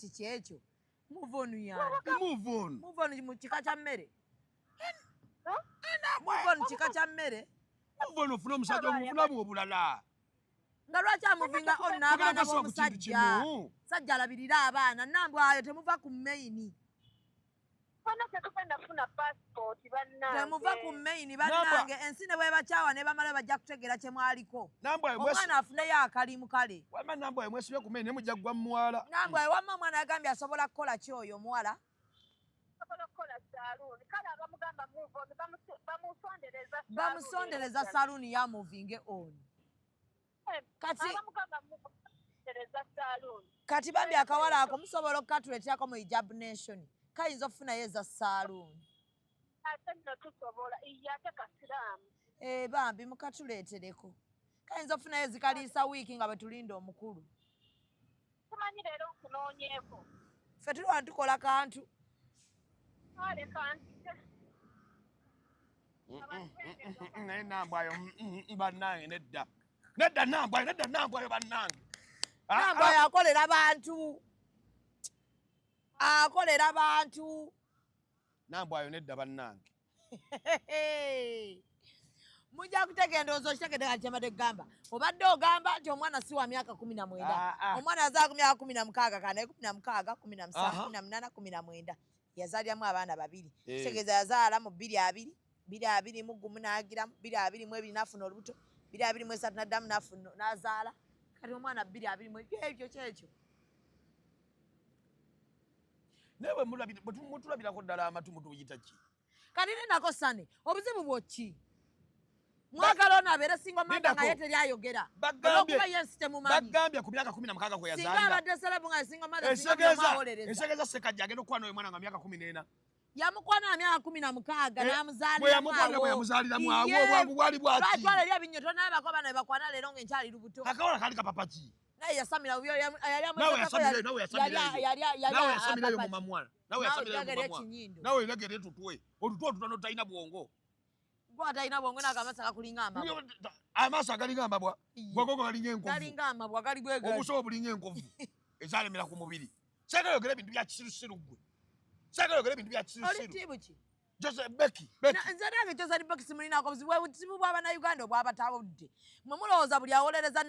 kiki ekyo move on move on mu kika kya mmere move on kika kya mmere move on ofuna omusajja omufunamu obulala nga lwaki amuvinga on n'abaana b'omusajja sajja alabirira abaana nambwayo temuva ku maini temuva ku maini bannange ensi ne bwebakyawa ne bamala bajja kutegeera kye mwaliko omwana afuneyo akalimu kale nambwayo mwesibye ku maini ne mujja kugwa mu mwala nambwayo wamma omwana yagambye asobola kukola ki oyo omuwala bamusondereza saluuni yamuvinge on kati bambi akawala ako musobola okukatuleeterako mu hijab nation kayinza okufunayo eza saluuni bambi mukatuleetereko kayinza okufunayo zikaliisa wiiki nga bwetulinda omukulu ffe tuli wano tukola kantu naye nambwayo bannange nedda nambwayo bannange nambwayo akolera bantu nambwayo nedda bannange mujja kutegeera ndowooza okitegedde kati kyembadde kugamba obadde ogamba nti omwana si wa myaka 19 omwana yazaala ku myaka 16 kana 16 17 18 19 yazaaliramu abaana babiri kitegeeza yazaala mu 22 mu gumu n'agiramu 22 mu ebiri n'afuna olubuto 22 mu esatu n'addamu n'azaala kati omwana 22 mu ebyo kyekyo naye bwe tulabirako ddala amatu mutuyita ki kati ninako sane obuzibu bwoki mwagala ono abeere singa manda nga ye teryayogera olwokuba yensi temumanyi bagambye ku myaka 16 kwe yazaalira singa abadde selebu nga singa manda ensegeeza sekajja agenda okwana oyo mwana nga myaka 14 yamukwana na myaka 16 n'amuzaaliramu awo obwangu bwali bwaki lwatwala eri ebinyoto n'abako bana bebakwana leero ng'enkyali lubuto akawala kali kapapa ki naye yasamira yasamireyo mu mamwana nawe eregere tutwe otutwe otutono talina bwongo gwatalina bwongo n'akamasaka kulinga amabwa amaaso agalinga amabwa bwongo galinga enkovu galinga amabwa gali bwegati obusobo bulinga enkovu ezalemera ku mubiri sagala yogera ebintu bya kisirusiru gwe sagala yogera ebintu bya kisirusiru oli tibu ki Joseph Becky nze nange Joseph Becky simulinako buzibu bw'abannayuganda obwabatabudde mwe mulowooza buli awolereza